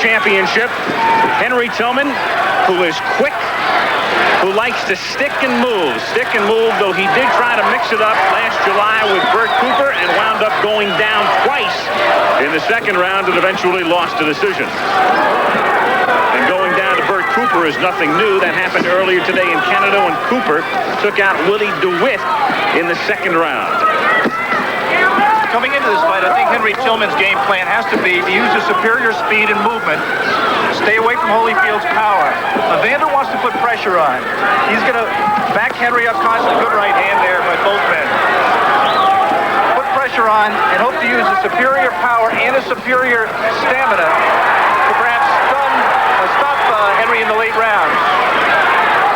championship. Henry Tillman, who is quick, who likes to stick and move, though he did try to mix it up last July with Bert Cooper and wound up going down twice in the second round and eventually lost a decision. And going down to Bert Cooper is nothing new. That happened earlier today in Canada when Cooper took out Willie DeWitt in the second round. Coming into this fight, I think Henry Tillman's game plan has to be to use his superior speed and movement. Stay away from Holyfield's power. Evander wants to put pressure on. He's going to back Henry up constantly. Good right hand there by both men. Put pressure on and hope to use his superior power and his superior stamina to perhaps stop Henry in the late rounds.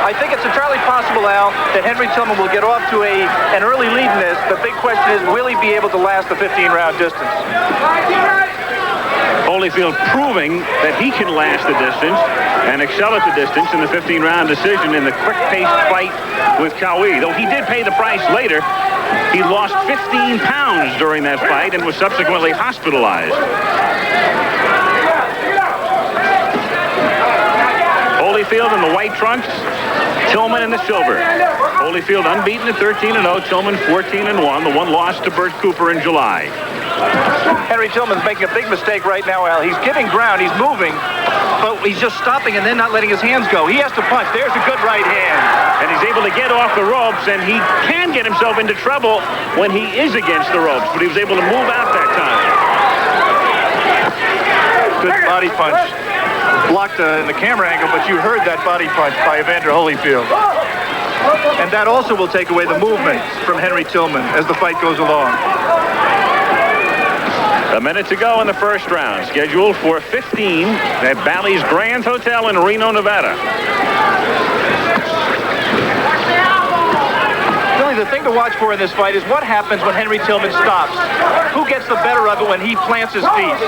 I think it's entirely possible, Al, that Henry Tillman will get off to an early lead in this. The big question is, will he be able to last the 15-round distance? Holyfield proving that he can last the distance and excel at the distance in the 15-round decision in the quick-paced fight with Cowie. Though he did pay the price later, he lost 15 pounds during that fight and was subsequently hospitalized. Holyfield in the white trunks, Tillman in the silver. Holyfield unbeaten at 13-0, Tillman 14-1. The one loss to Bert Cooper in July. Henry Tillman's making a big mistake right now, Al. He's giving ground, he's moving, but he's just stopping and then not letting his hands go. He has to punch. There's a good right hand. And he's able to get off the ropes, and he can get himself into trouble when he is against the ropes, but he was able to move out that time. Good body punch. Blocked in the camera angle, but you heard that body punch by Evander Holyfield. And that also will take away the movement from Henry Tillman as the fight goes along. A minute to go in the first round, scheduled for 15 at Bally's Grand Hotel in Reno, Nevada. Really, the thing to watch for in this fight is what happens when Henry Tillman stops. Who gets the better of it when he plants his feet?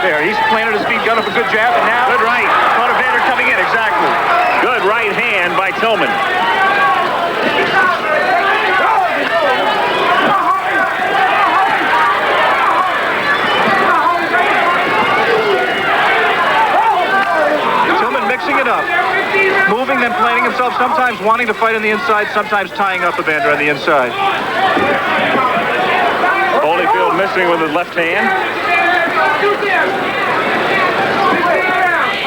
There, he's planted his feet, got up a good jab, and now... Good right. Caught Evander coming in, exactly. Good right hand by Tillman. Tillman mixing it up. Moving, then planting himself, sometimes wanting to fight on the inside, sometimes tying up Evander on the inside. Holyfield missing with his left hand.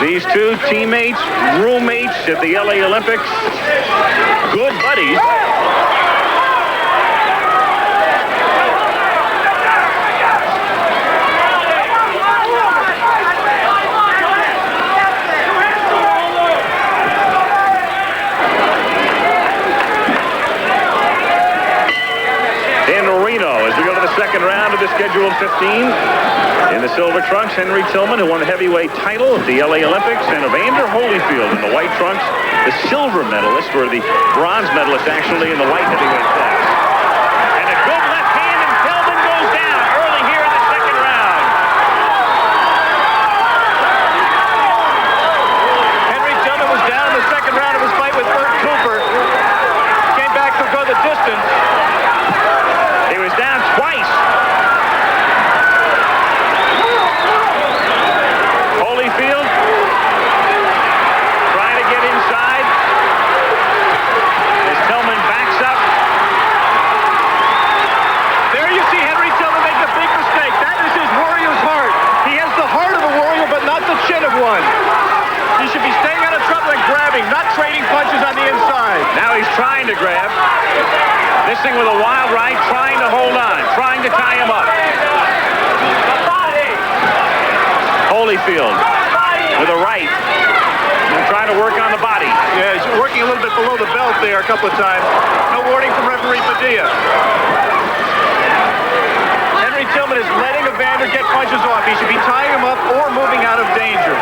These two teammates, roommates at the LA Olympics, good buddies. In Reno, as we go to the second round of the scheduled 15. In the silver trunks, Henry Tillman, who won the heavyweight title at the LA Olympics, and Evander Holyfield in the white trunks, the silver medalist, or the bronze medalist actually in the white heavyweight class. And a good left hand, and Tillman goes down early here in the second round. Henry Tillman was down in the second round of his fight with Bert Cooper. Came back to go the distance. He was down twice. Holyfield trying to get inside as Tillman backs up. There you see Henry Tillman make a big mistake. That is his warrior's heart. He has the heart of a warrior, but not the chin of one. He should be staying out of trouble and grabbing, not trading punches on the inside. Now he's trying to grab. Missing with a wild right, trying to hold on, trying to tie him up. Holyfield with a right. Trying to work on the body. Yeah, he's working a little bit below the belt there a couple of times. No warning from referee Padilla. Henry Tillman is letting Evander get punches off. He should be tying him up or moving out of danger.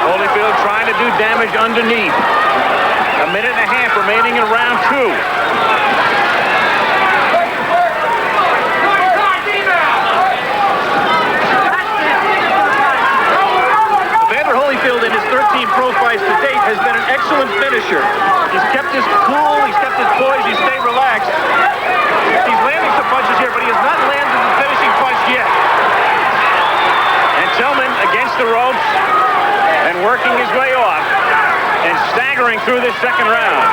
Holyfield trying to do damage underneath. A minute and a half remaining in round two. Evander Holyfield in his 13 pro fights to date has been an excellent finisher. He's kept his cool, he's next. He's landing some punches here, but he has not landed the finishing punch yet. And Tillman against the ropes and working his way off and staggering through this second round.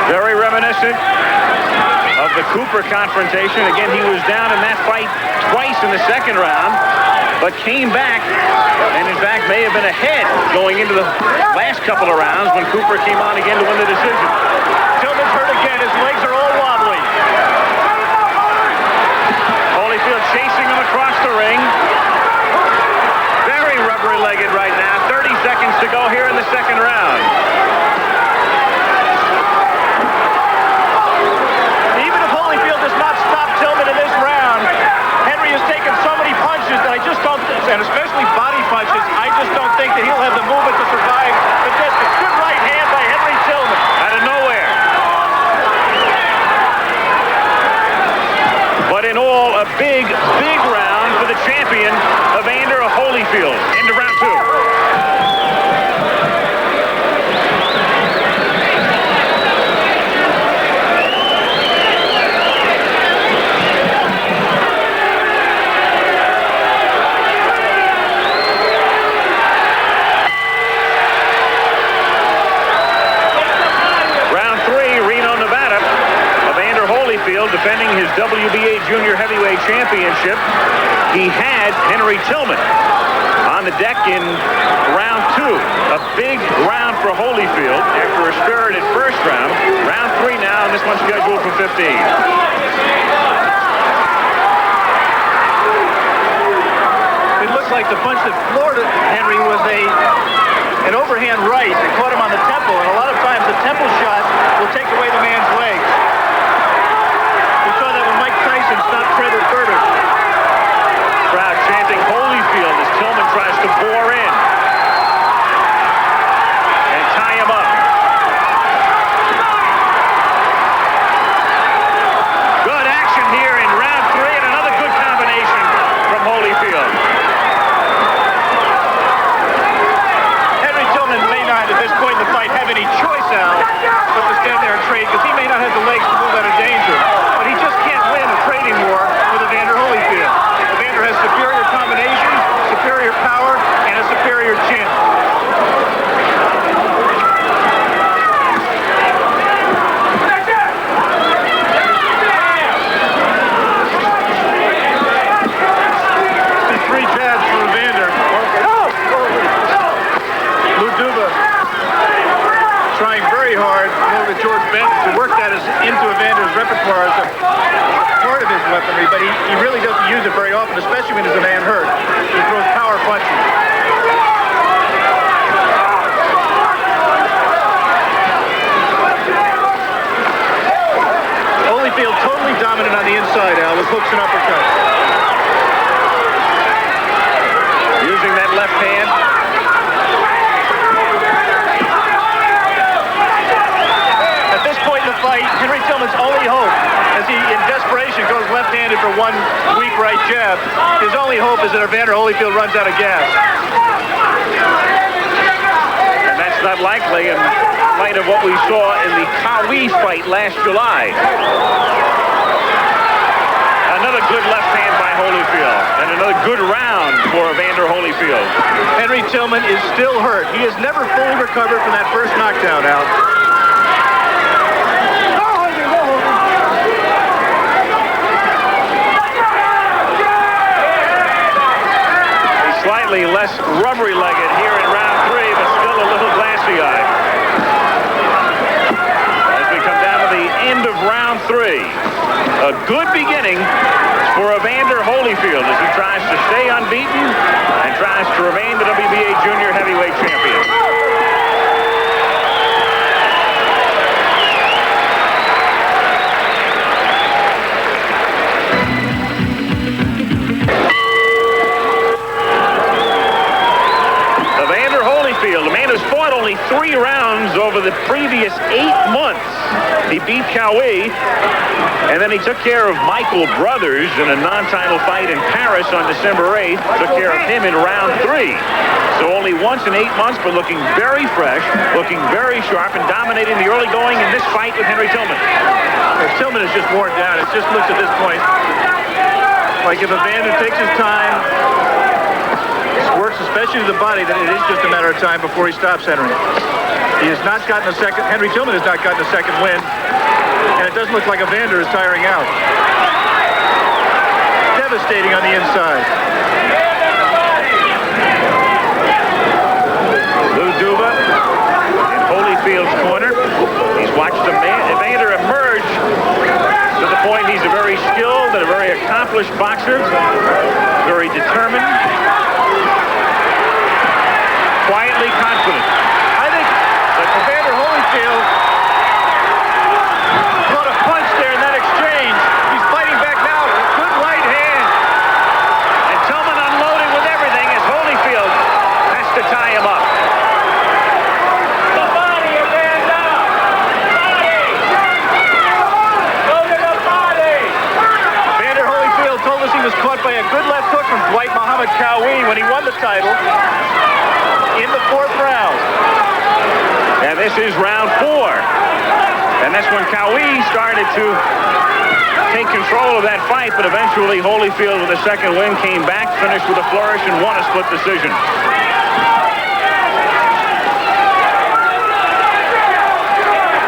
Very reminiscent of the Cooper confrontation. Again, he was down in that fight twice in the second round, but came back and in fact may have been ahead going into the last couple of rounds when Cooper came on again to win the decision. Tillman's hurt again. His legs are all wobbly. Holyfield chasing him across the ring. Very rubbery-legged right now. 30 seconds to go here in the second round. Even if Holyfield does not stop Tillman in this round, Henry has taken so many punches that I just don't, and especially body punches, I just don't think that he'll have the movement to survive the distance. Good right hand by Henry Tillman. Out of nowhere. But in all, a big, big round for the champion, Evander Holyfield. Into round two. Defending his WBA Junior Heavyweight Championship. He had Henry Tillman on the deck in round two. A big round for Holyfield after a spirited first round. Round three now, and this one's scheduled for 15. It looks like the punch that floored Henry was an overhand right that caught him on the temple, and a lot of times the temple shot will take away the man's legs. Stop Trevor Berber. Crowd chanting Holyfield as Tillman tries to bore in and tie him up. Good action here in round three and another good combination from Holyfield. Henry Tillman may not at this point in the fight have any choice, Al, but to stand there and trade because he may not have the legs to move out of danger. But he just can't win a trading war with Evander Holyfield. Evander has superior combinations, superior power, and a superior chin. Three jabs for Evander. Luduba trying very hard with George Benton to work that into Evander's repertoire as a part of his weaponry, but he really doesn't use it very often, especially when there's a man hurt. He throws power punches. Holyfield totally dominant on the inside, Al, with hooks and uppercuts. Using that left hand. At this point in the fight, Henry Tillman's only hope, as he in desperation goes left-handed for one weak right jab, his only hope is that Evander Holyfield runs out of gas. And that's not likely in light of what we saw in the Kawi fight last July. Another good left hand by Holyfield, and another good round for Evander Holyfield. Henry Tillman is still hurt. He has never fully recovered from that first knockdown, Al. Slightly less rubbery-legged here in round three, but still a little glassy-eyed. As we come down to the end of round three, a good beginning for Evander Holyfield as he tries to stay unbeaten and tries to remain the WBA Junior Heavyweight Champion. The man who's fought only only 3 rounds over the previous 8 months. He beat Cowie, and then he took care of Michael Brothers in a non-title fight in Paris on December 8th. Took care of him in round 3. So only once in 8 months, but looking very fresh, looking very sharp, and dominating the early going in this fight with Henry Tillman. Tillman is just worn down. It just looks at this point like if Evander takes his time, works especially to the body, then it is just a matter of time before he stops Henry. He has not gotten a second. Henry Tillman has not gotten a second win, and it doesn't look like Evander is tiring out. Devastating on the inside. Lou Duva in Holyfield's corner. He's watched Evander emerge to the point he's a very skilled and a very accomplished boxer, very determined, quietly confident. I think that Evander Holyfield got a punch there in that exchange. He's fighting back now. Good right hand. And Tillman unloading with everything as Holyfield has to tie him up. The body, Evander! Body! Go to the body! Evander Holyfield told us he was caught by a good left hook from Dwight Muhammad Cowie when he won the title in the 4th round. And this is round 4. And that's when Cowie started to take control of that fight, but eventually Holyfield with a second win came back, finished with a flourish, and won a split decision.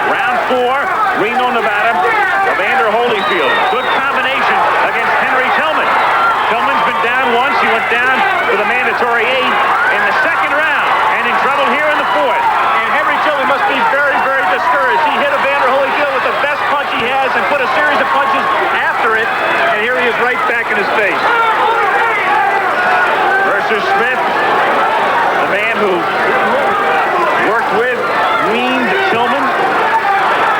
Round 4, Reno, Nevada. Evander Holyfield. Good combination against Henry Tillman. Tillman's been down once. He went down for the mandatory 8 in the 2nd round, and in trouble here in the 4th. And Henry Tillman must be very, very discouraged. He hit Evander Holyfield with the best punch he has and put a series of punches after it, and here he is right back in his face. Versus Smith, the man who worked with, weaned Tillman,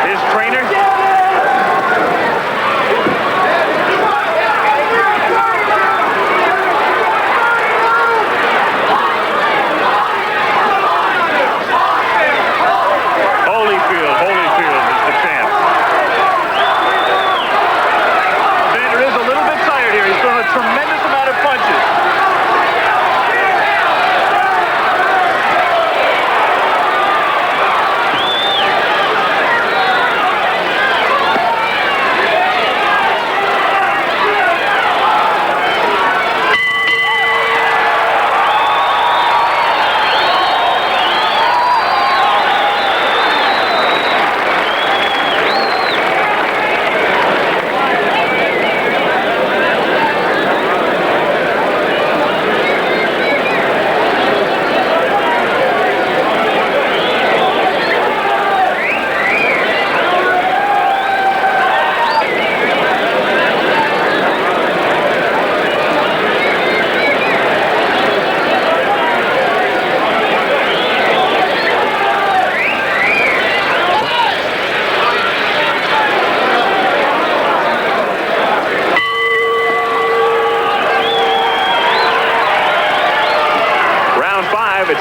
his trainer. Holyfield is the champ. Evander is a little bit tired here. He's thrown a tremendous amount of punches.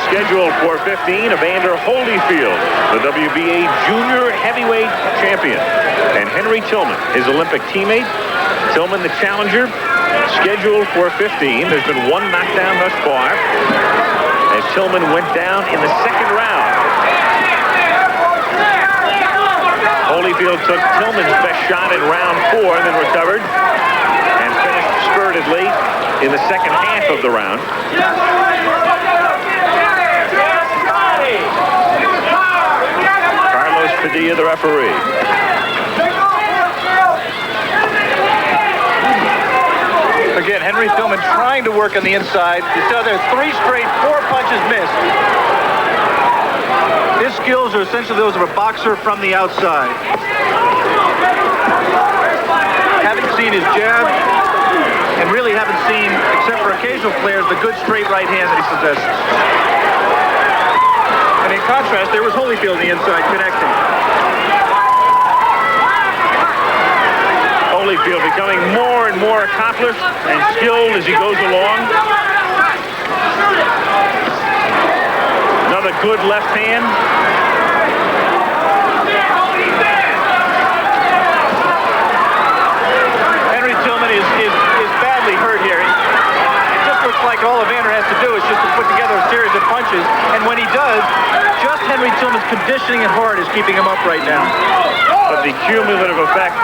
Scheduled for 15, Evander Holyfield, the WBA junior heavyweight champion, and Henry Tillman, his Olympic teammate. Tillman, the challenger, scheduled for 15. There's been 1 knockdown thus far, as Tillman went down in the 2nd round. Holyfield took Tillman's best shot in round 4 and then recovered and finished spiritedly in the 2nd half of the round. Carlos Padilla, the referee. Again, Henry Tillman trying to work on the inside. You saw there 3 straight, 4 punches missed. His skills are essentially those of a boxer from the outside. Haven't seen his jab, and really haven't seen, except for occasional flares, the good straight right hand that he possesses. And in contrast, there was Holyfield on the inside connecting. Holyfield becoming more and more accomplished and skilled as he goes along. Another Another good left hand. Henry Tillman is badly hurt here. It just looks like all Evander has to do is just to put together a series of punches. And when he does, just Henry Tillman's conditioning and heart is keeping him up right now. But the cumulative effect,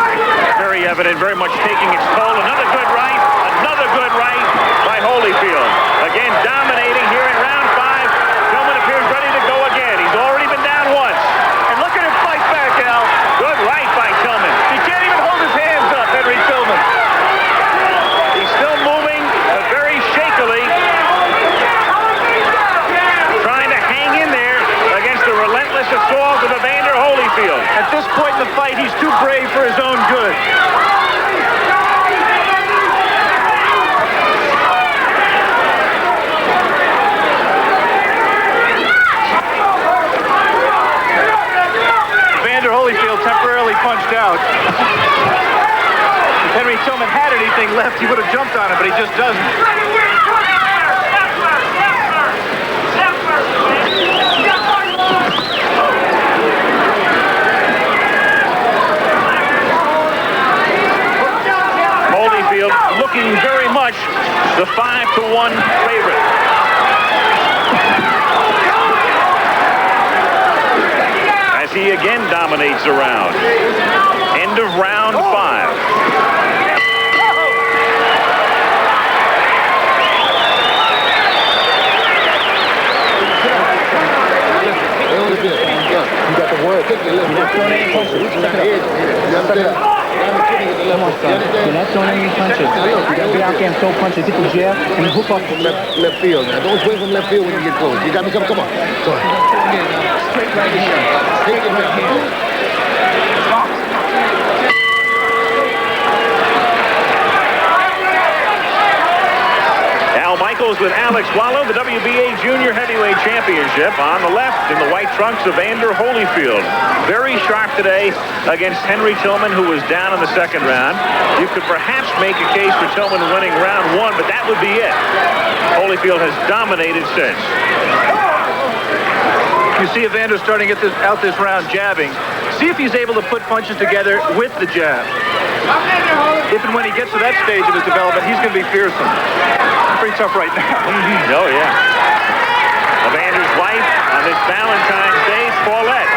very evident, very much taking its toll. Another good right by Holyfield. Again, dominating here in round 5. Tillman appears ready to go again. He's already been down once. And look at him fight back, Al. Good right by Tillman. He can't even hold his hands up, Henry Tillman. He's still moving very shakily, trying to hang in there against the relentless assault of Evander Holyfield. At this point in the fight, he's too brave for his own good. Holyfield temporarily punched out. If Henry Tillman had anything left, he would have jumped on it, but he just doesn't. Holyfield looking very much the 5-1 favorite. He again dominates the round. End of round 5. You got the word. Take your left. Come on, son. You're not throwing any punches. You got to be out there and throw punches. Hit the jab and hook off from left field. Now, don't swing from left field when you get close. You got me? Come on. Go ahead. Straight right here. Take it left hand. Michaels with Alex Wallow, the WBA Junior Heavyweight Championship. On the left, in the white trunks, Evander Holyfield. Very sharp today against Henry Tillman, who was down in the second round. You could perhaps make a case for Tillman winning round 1, but that would be it. Holyfield has dominated since. You see Evander starting to get out this round jabbing. See if he's able to put punches together with the jab. If and when he gets to that stage of his development, he's going to be fearsome. Pretty tough right now. Oh, yeah. Evander's wife on this Valentine's Day, Paulette.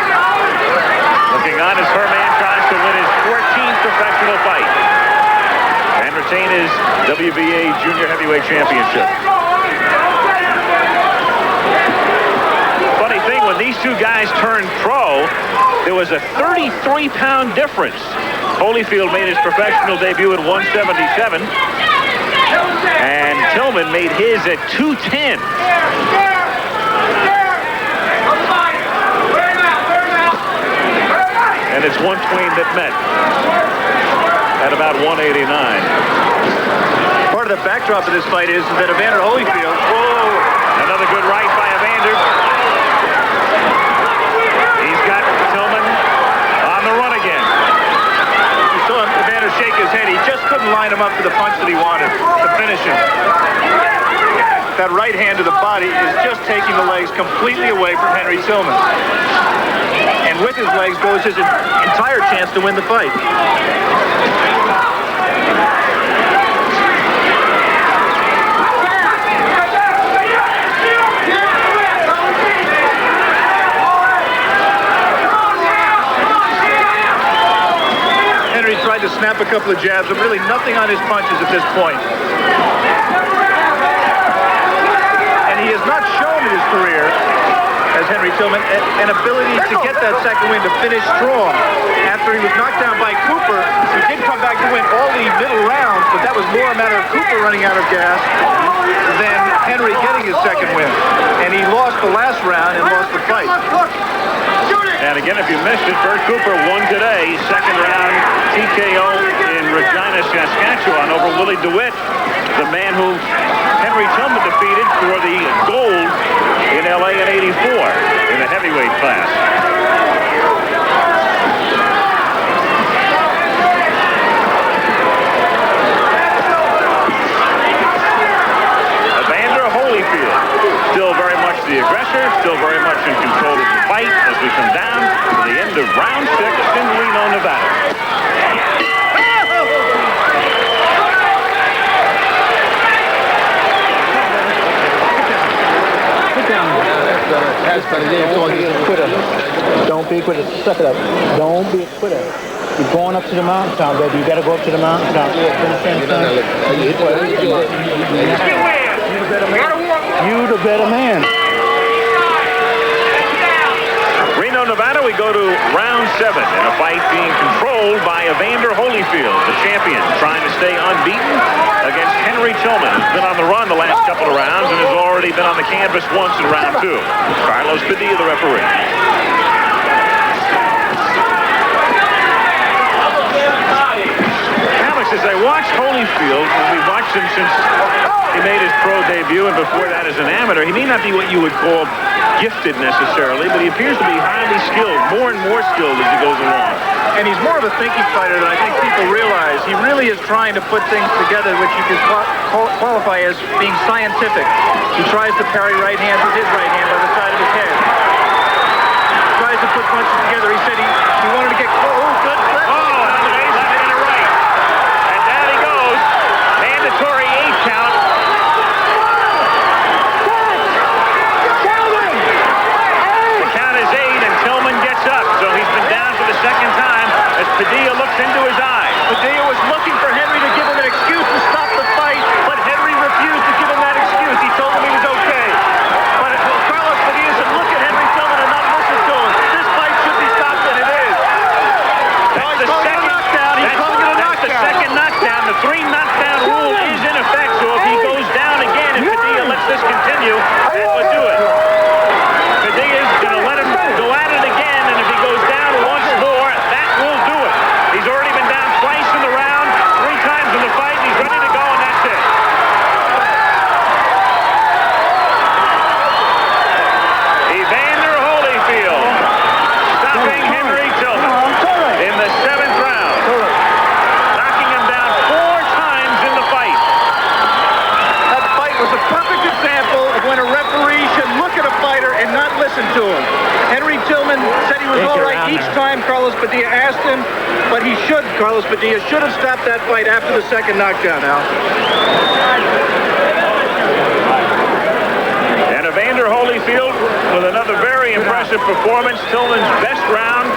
Looking on as her man tries to win his 14th professional fight and retain his WBA Junior Heavyweight Championship. Funny thing, when these two guys turned pro, there was a 33-pound difference. Holyfield made his professional debut at 177. And Tillman made his at 210. And it's one twain that met at about 189. Part of the backdrop of this fight is that Evander Holyfield. Whoa! Another good right by Evander. He's got Tillman on the run again. You saw Evander shake his head. He just couldn't line him up for the punch that he wanted to finish him. That right hand to the body is just taking the legs completely away from Henry Tillman. And with his legs goes his entire chance to win the fight. Henry tried to snap a couple of jabs, but really nothing on his punches at this point. And he has not shown in his career, as Henry Tillman, an ability to get that second win, to finish strong. After he was knocked down by Cooper, he did come back to win all the middle rounds, but that was more a matter of Cooper running out of gas than Henry getting his second win. And he lost the last round and lost the fight. And again, if you missed it, Bert Cooper won today. Second round TKO in Regina, Saskatchewan over Willie DeWitt, the man who Henry Tillman defeated for the gold in LA in '84 in the heavyweight class. Evander Holyfield, still very much the aggressor. still very much in control of the fight as we come down to the end of round 6 in Reno, Nevada. That's better. Don't be a quitter. Suck it up. Don't be a quitter. You're going up to the mountaintop, baby. You got to go up to the mountaintop. You the better man. Reno, Nevada, we go to round 7 in a fight being controlled by Evander Holyfield, the champion, trying to stay unbeaten against Henry Tillman, who's been on the run the last couple of rounds and has already been on the canvas once in round 2. Carlos Padilla, the referee. Alex, as I watch Holyfield, and we've watched him since he made his pro debut and before that as an amateur, he may not be what you would call gifted necessarily, but he appears to be highly skilled, more and more skilled as he goes along. And he's more of a thinking fighter than I think people realize. He really is trying to put things together which you could qualify as being scientific. He tries to parry right hands with his right hand by the side of his head. He tries to put punches together. He said he wanted to get close. Oh, good. Mandatory 8 count. The count is 8 and Tillman gets up. So he's been down for the second time as Padilla looks into his eyes. Padilla was looking for Henry to give him an excuse to stop the fight, but Henry refused to give him that excuse. He told him he was okay. But Carlos Padilla said, look at Henry Tillman and not listen to him. This fight should be stopped, and it is. That's the second knockdown. He's calling it a knockdown. That's the second knockdown. The 3 knockdown rule is in effect, so if he goes down again and Padilla lets this continue, that would do it. Padilla's going to let him go at it again, and if he goes down once more, that will do it. He's already been down twice in the round, 3 times in the fight, and he's ready to go, and that's it. Evander Holyfield stopping Henry Tillman in the 7th round. Knocking him down 4 times in the fight. That fight was a perfect example of when a referee should look at a fighter and not listen to him. Henry Tillman said he was all right each time Carlos Padilla asked him, but Carlos Padilla should have stopped that fight after the second knockdown, Al. And Evander Holyfield with another very impressive performance. Tillman's best round